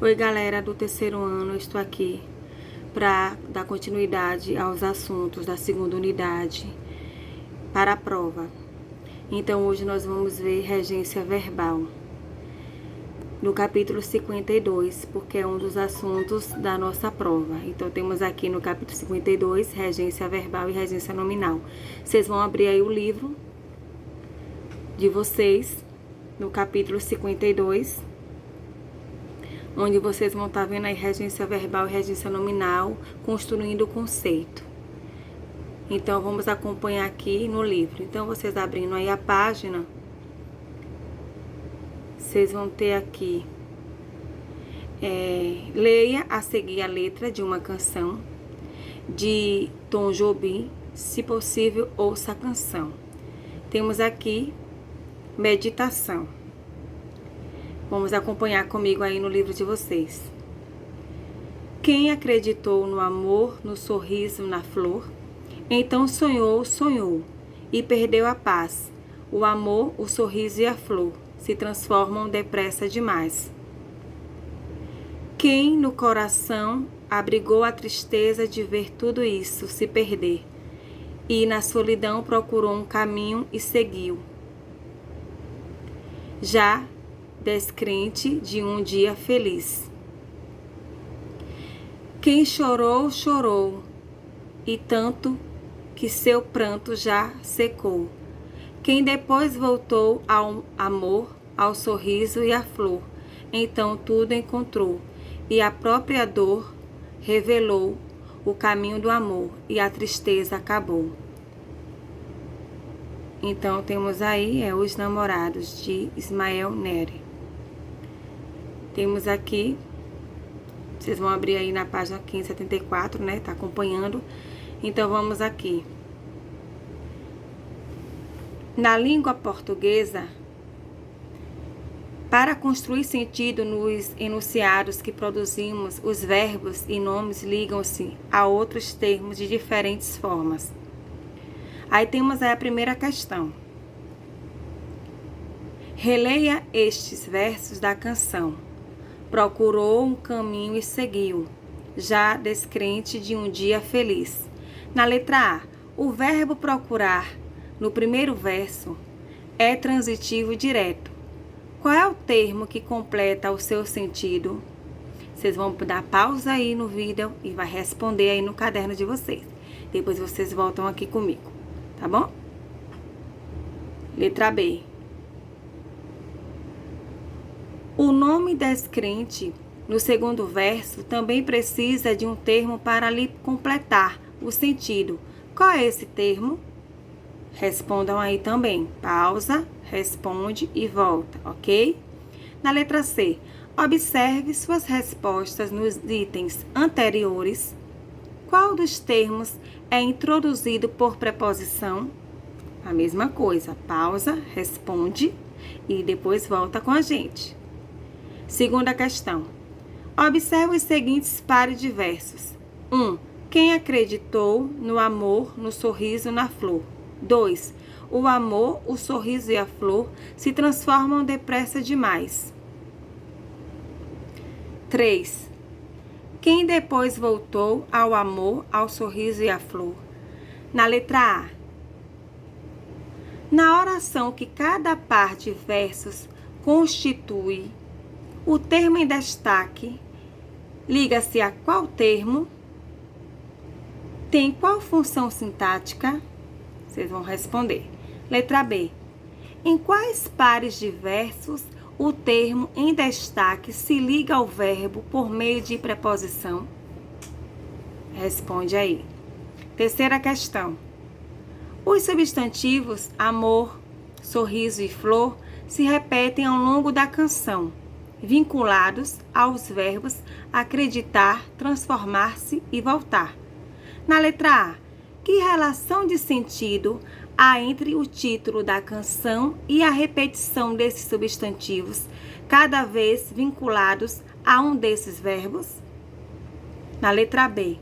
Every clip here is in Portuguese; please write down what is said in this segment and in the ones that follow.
Oi, galera do terceiro ano, eu estou aqui para dar continuidade aos assuntos da segunda unidade para a prova. Então, hoje nós vamos ver regência verbal no capítulo 52, porque é um dos assuntos da nossa prova. Então, temos aqui no capítulo 52, regência verbal e regência nominal. Vocês vão abrir aí o livro de vocês, no capítulo 52, onde vocês vão estar vendo aí regência verbal e regência nominal, construindo o conceito. Então, vamos acompanhar aqui no livro. Então, vocês abrindo aí a página, vocês vão ter aqui, leia a seguir a letra de uma canção de Tom Jobim, se possível, ouça a canção. Temos aqui meditação. Vamos acompanhar comigo aí no livro de vocês. Quem acreditou no amor, no sorriso, na flor, então sonhou, e perdeu a paz. O amor, o sorriso e a flor se transformam depressa demais. Quem no coração abrigou a tristeza de ver tudo isso se perder, e na solidão procurou um caminho e seguiu. Já descrente de um dia feliz. Quem chorou, e tanto que seu pranto já secou. Quem depois voltou ao amor, ao sorriso e à flor, então tudo encontrou, e a própria dor revelou o caminho do amor, e a tristeza acabou. Então, temos aí Os Namorados, de Ismael Nery. Temos aqui, vocês vão abrir aí na página 574, né? Tá acompanhando. Então, vamos aqui. Na língua portuguesa, para construir sentido nos enunciados que produzimos, os verbos e nomes ligam-se a outros termos de diferentes formas. Aí temos aí a primeira questão. Releia estes versos da canção. Procurou um caminho e seguiu, já descrente de um dia feliz. Na letra A, o verbo procurar, no primeiro verso, é transitivo direto. Qual é o termo que completa o seu sentido? Vocês vão dar pausa aí no vídeo e vai responder aí no caderno de vocês. Depois vocês voltam aqui comigo, tá bom? Letra B. O nome descrente, no segundo verso, também precisa de um termo para lhe completar o sentido. Qual é esse termo? Respondam aí também. Pausa, responde e volta, ok? Na letra C, observe suas respostas nos itens anteriores. Qual dos termos é introduzido por preposição? A mesma coisa. Pausa, responde e depois volta com a gente. Segunda questão. Observe os seguintes pares de versos. 1. Quem acreditou no amor, no sorriso, na flor. 2. O amor, o sorriso e a flor se transformam depressa demais. 3. Quem depois voltou ao amor, ao sorriso e à flor. Na letra A. Na oração que cada par de versos constitui, o termo em destaque liga-se a qual termo? Tem qual função sintática? Vocês vão responder. Letra B. Em quais pares de versos o termo em destaque se liga ao verbo por meio de preposição? Responde aí. Terceira questão. Os substantivos amor, sorriso e flor se repetem ao longo da canção, vinculados aos verbos acreditar, transformar-se e voltar. Na letra A, que relação de sentido há entre o título da canção e a repetição desses substantivos, cada vez vinculados a um desses verbos? Na letra B,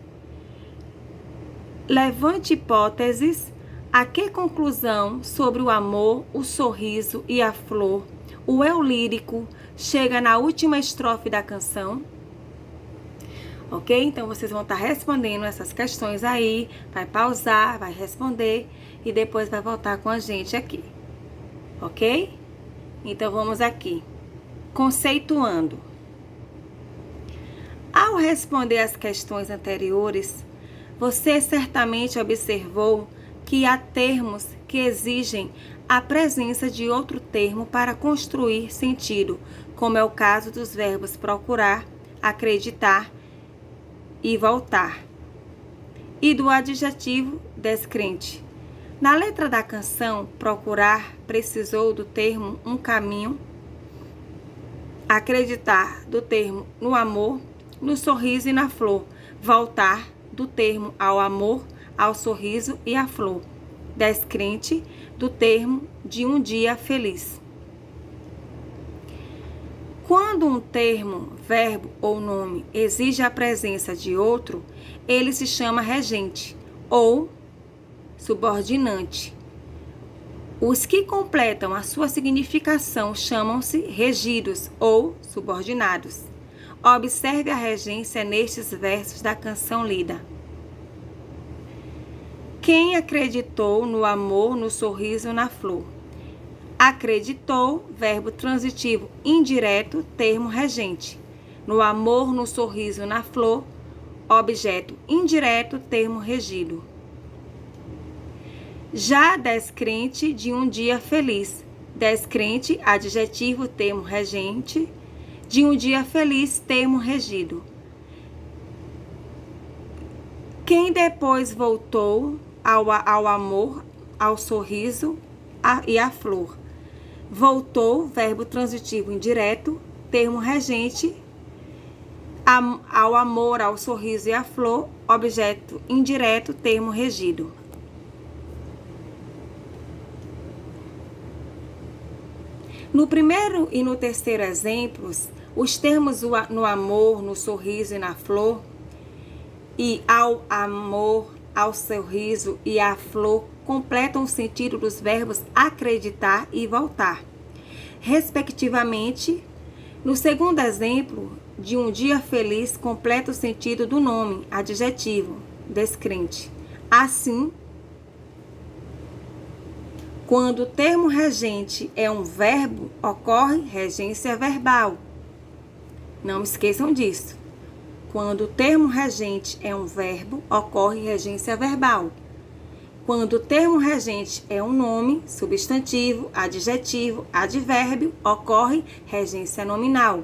levante hipóteses. A que conclusão sobre o amor, o sorriso e a flor o eu lírico chega na última estrofe da canção. Ok? Então, vocês vão estar respondendo essas questões aí, vai pausar, vai responder e depois vai voltar com a gente aqui. Ok? Então, vamos aqui. Conceituando. Ao responder as questões anteriores, você certamente observou que há termos que exigem a presença de outro termo para construir sentido, como é o caso dos verbos procurar, acreditar e voltar, e do adjetivo descrente. Na letra da canção, procurar precisou do termo um caminho, acreditar do termo no amor, no sorriso e na flor, voltar do termo ao amor, ao sorriso e à flor, descrente do termo de um dia feliz. Quando um termo, verbo ou nome exige a presença de outro, ele se chama regente ou subordinante. Os que completam a sua significação chamam-se regidos ou subordinados. Observe a regência nestes versos da canção lida. Quem acreditou no amor, no sorriso, na flor? Acreditou, verbo transitivo indireto, termo regente. No amor, no sorriso, na flor, objeto indireto, termo regido. Já descrente de um dia feliz. Descrente, adjetivo, termo regente. De um dia feliz, termo regido. Quem depois voltou ao amor, ao sorriso e à flor. Voltou, verbo transitivo indireto, termo regente, ao amor, ao sorriso e à flor, objeto indireto, termo regido. No primeiro e no terceiro exemplos, os termos no amor, no sorriso e na flor, e ao amor, ao sorriso e à flor, completam o sentido dos verbos acreditar e voltar, respectivamente. No segundo exemplo, de um dia feliz, completa o sentido do nome, adjetivo, descrente. Assim, quando o termo regente é um verbo, ocorre regência verbal. Não esqueçam disso. Quando o termo regente é um verbo, ocorre regência verbal. Quando o termo regente é um nome, substantivo, adjetivo, advérbio, ocorre regência nominal.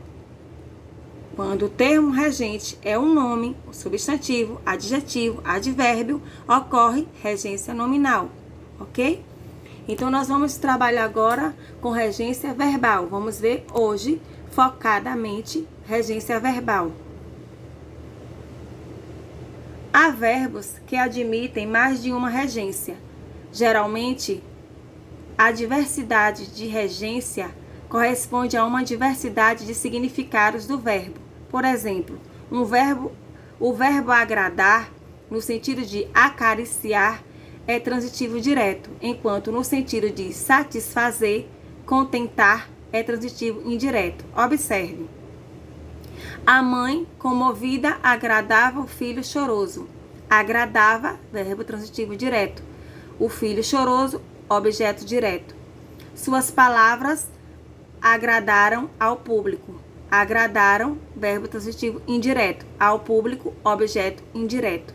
Quando o termo regente é um nome, substantivo, adjetivo, advérbio, ocorre regência nominal, ok? Então, nós vamos trabalhar agora com regência verbal. Vamos ver hoje, focadamente, regência verbal. Há verbos que admitem mais de uma regência. Geralmente, a diversidade de regência corresponde a uma diversidade de significados do verbo. Por exemplo, o verbo agradar, no sentido de acariciar, é transitivo direto, enquanto no sentido de satisfazer, contentar, é transitivo indireto. Observe. A mãe, comovida, agradava o filho choroso. Agradava, verbo transitivo direto. O filho choroso, objeto direto. Suas palavras agradaram ao público. Agradaram, verbo transitivo indireto. Ao público, objeto indireto.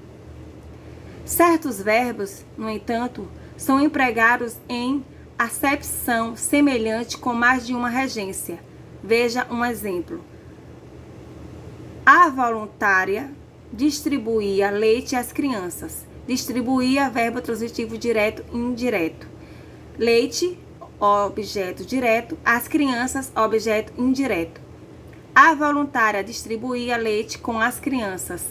Certos verbos, no entanto, são empregados em acepção semelhante com mais de uma regência. Veja um exemplo. A voluntária distribuía leite às crianças. Distribuía, verbo transitivo direto e indireto. Leite, objeto direto. As crianças, objeto indireto. A voluntária distribuía leite com as crianças.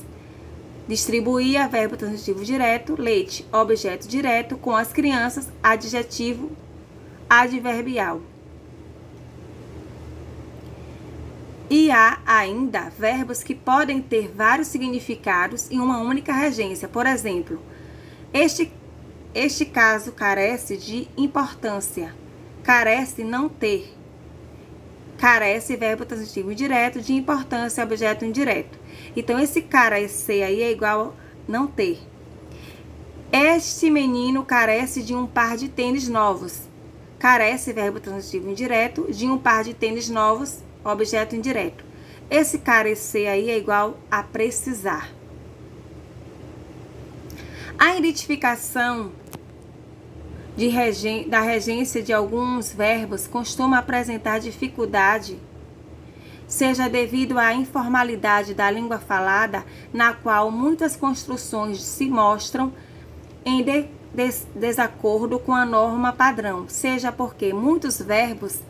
Distribuía, verbo transitivo direto. Leite, objeto direto. Com as crianças, adjetivo adverbial. E há ainda verbos que podem ter vários significados em uma única regência. Por exemplo, este caso carece de importância. Carece não ter. Carece, verbo transitivo indireto, de importância, objeto indireto. Então, esse carecer aí é igual a não ter. Este menino carece de um par de tênis novos. Carece, verbo transitivo indireto, de um par de tênis novos, objeto indireto. Esse carecer aí é igual a precisar. A identificação da regência de alguns verbos costuma apresentar dificuldade, seja devido à informalidade da língua falada, na qual muitas construções se mostram em desacordo com a norma padrão, seja porque muitos verbos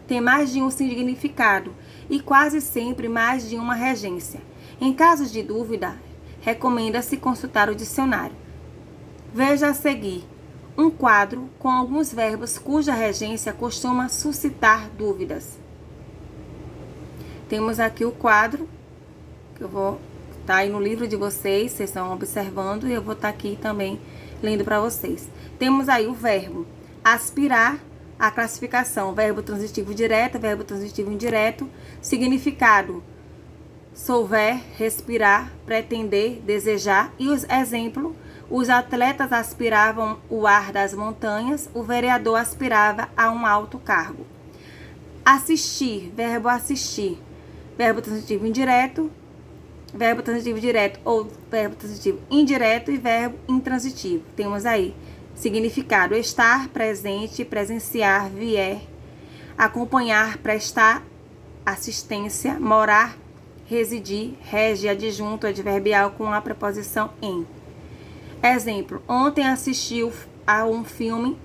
têm mais de um significado e quase sempre mais de uma regência. Em casos de dúvida, recomenda-se consultar o dicionário. Veja a seguir um quadro com alguns verbos cuja regência costuma suscitar dúvidas. Temos aqui o quadro, que eu vou estar aí no livro de vocês estão observando, e eu vou estar aqui também lendo para vocês. Temos aí o verbo aspirar, a classificação, verbo transitivo direto, verbo transitivo indireto, significado, souber, respirar, pretender, desejar, e os exemplos. Os atletas aspiravam o ar das montanhas, o vereador aspirava a um alto cargo. Assistir, verbo assistir, verbo transitivo indireto, verbo transitivo direto ou verbo transitivo indireto e verbo intransitivo. Temos aí significado: estar presente, presenciar, vier, acompanhar, prestar assistência, morar, residir, rege, adjunto, adverbial com a preposição em. Exemplo: ontem assistiu a um filme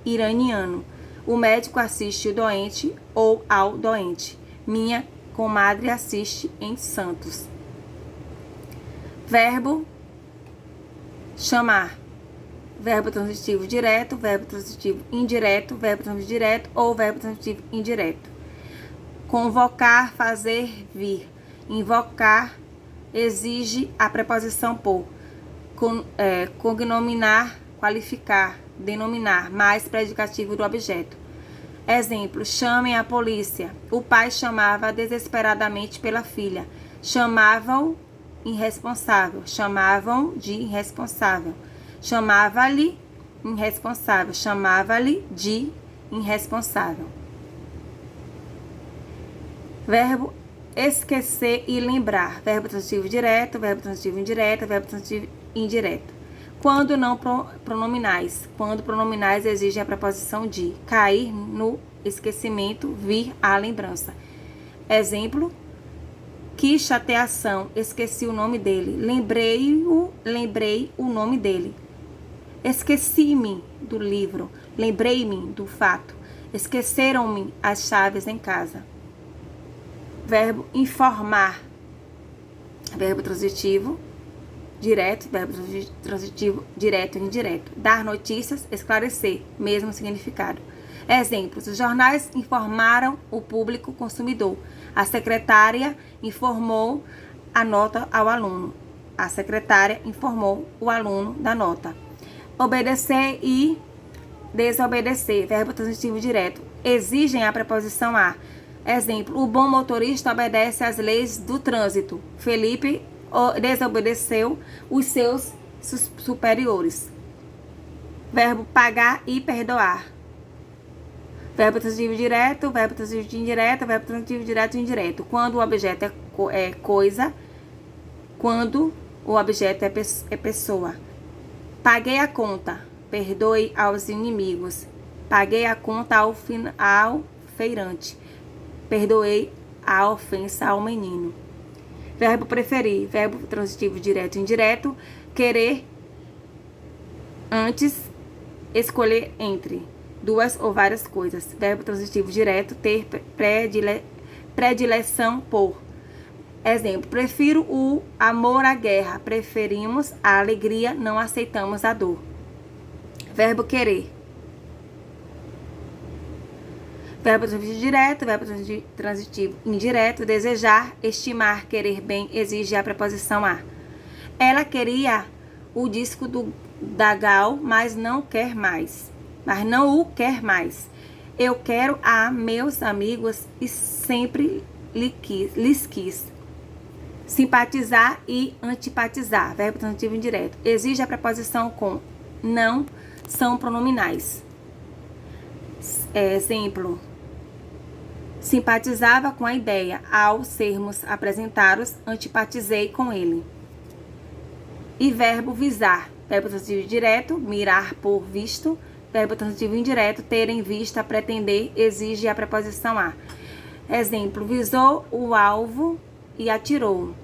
iraniano. O médico assiste o doente ou ao doente. Minha comadre assiste em Santos. Verbo chamar. Verbo transitivo direto, verbo transitivo indireto, verbo transitivo direto ou verbo transitivo indireto. Convocar, fazer, vir. Invocar exige a preposição por. Cognominar, qualificar, denominar, mais predicativo do objeto. Exemplo: chamem a polícia. O pai chamava desesperadamente pela filha. Chamavam irresponsável. Chamavam de irresponsável. Chamava-lhe irresponsável. Chamava-lhe de irresponsável. Verbo esquecer e lembrar. Verbo transitivo direto, verbo transitivo indireto, verbo transitivo indireto. Quando não pronominais. Quando pronominais exigem a preposição de. Cair no esquecimento, vir à lembrança. Exemplo: que chateação, esqueci o nome dele. Lembrei o nome dele. Esqueci-me do livro. Lembrei-me do fato. Esqueceram-me as chaves em casa. Verbo informar. Verbo transitivo direto, verbo transitivo direto e indireto. Dar notícias, esclarecer, mesmo significado. Exemplos: os jornais informaram o público consumidor. A secretária informou a nota ao aluno. A secretária informou o aluno da nota. Obedecer e desobedecer, verbo transitivo direto, exigem a preposição a. Exemplo: o bom motorista obedece às leis do trânsito. Felipe desobedeceu os seus superiores. Verbo pagar e perdoar. Verbo transitivo direto, verbo transitivo indireto, verbo transitivo direto e indireto. Quando o objeto é coisa, quando o objeto é pessoa. Paguei a conta, perdoe aos inimigos. Paguei a conta ao feirante. Perdoei a ofensa ao menino. Verbo preferir, verbo transitivo direto e indireto. Querer antes, escolher entre duas ou várias coisas. Verbo transitivo direto, ter predileção por. Exemplo: prefiro o amor à guerra. Preferimos a alegria, não aceitamos a dor. Verbo querer. Verbo transitivo direto, verbo transitivo indireto. Desejar, estimar, querer bem, exige a preposição a. Ela queria o disco da Gal, mas não o quer mais. Eu quero a meus amigos e sempre lhes quis. Simpatizar e antipatizar, verbo transitivo indireto. Exige a preposição com não, são pronominais. Exemplo. Simpatizava com a ideia. Ao sermos apresentados, antipatizei com ele. E verbo visar. Verbo transitivo direto, mirar por visto. Verbo transitivo indireto, ter em vista, pretender, exige a preposição a. Exemplo, visou o alvo e atirou.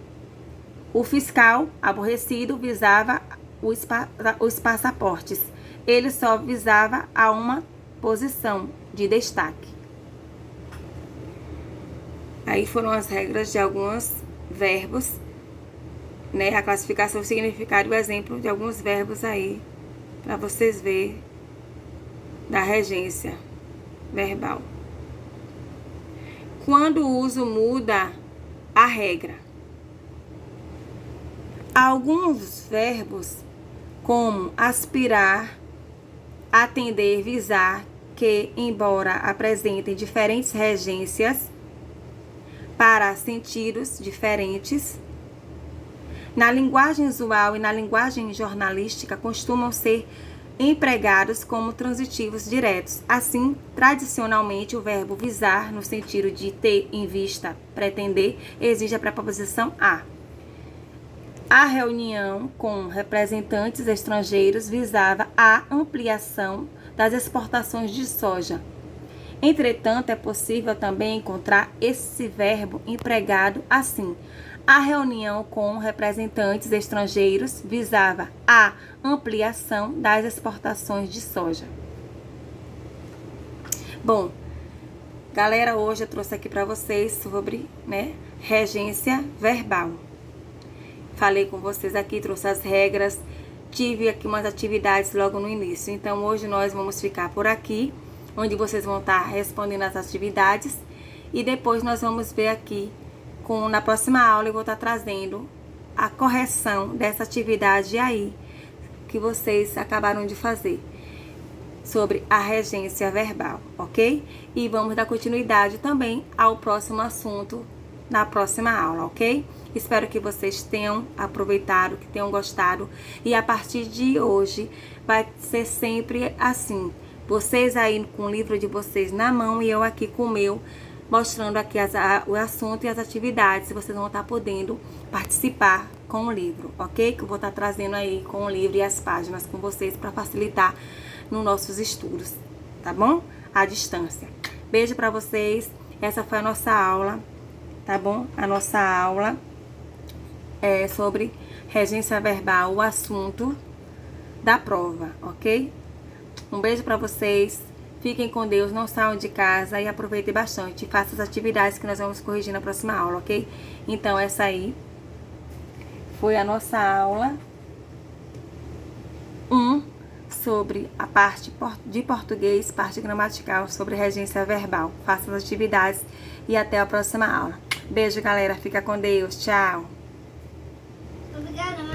O fiscal, aborrecido, visava os passaportes. Ele só visava a uma posição de destaque. Aí foram as regras de alguns verbos, né? A classificação, o significado e o exemplo de alguns verbos aí, para vocês verem da regência verbal. Quando o uso muda a regra. Alguns verbos, como aspirar, atender, visar, que, embora apresentem diferentes regências para sentidos diferentes, na linguagem usual e na linguagem jornalística costumam ser empregados como transitivos diretos. Assim, tradicionalmente, o verbo visar, no sentido de ter em vista, pretender, exige a preposição a. A reunião com representantes estrangeiros visava a ampliação das exportações de soja. Entretanto, é possível também encontrar esse verbo empregado assim. A reunião com representantes estrangeiros visava a ampliação das exportações de soja. Bom, galera, hoje eu trouxe aqui para vocês sobre, regência verbal. Falei com vocês aqui, trouxe as regras, tive aqui umas atividades logo no início. Então, hoje nós vamos ficar por aqui, onde vocês vão estar respondendo as atividades. E depois nós vamos ver aqui, na próxima aula, eu vou estar trazendo a correção dessa atividade aí, que vocês acabaram de fazer, sobre a regência verbal, ok? E vamos dar continuidade também ao próximo assunto na próxima aula, ok? Espero que vocês tenham aproveitado, que tenham gostado. E a partir de hoje vai ser sempre assim. Vocês aí com o livro de vocês na mão e eu aqui com o meu, mostrando aqui o assunto e as atividades. Vocês vão estar podendo participar com o livro, ok? Que eu vou estar trazendo aí com o livro e as páginas com vocês para facilitar nos nossos estudos, tá bom? À distância. Beijo para vocês. Essa foi a nossa aula, tá bom? A nossa aula é sobre regência verbal, o assunto da prova, ok? Um beijo para vocês. Fiquem com Deus, não saiam de casa e aproveitem bastante. Façam as atividades que nós vamos corrigir na próxima aula, ok? Então, essa aí foi a nossa aula 1 sobre a parte de português, parte gramatical, sobre regência verbal. Façam as atividades e até a próxima aula. Beijo, galera. Fica com Deus. Tchau. Obrigada, mãe.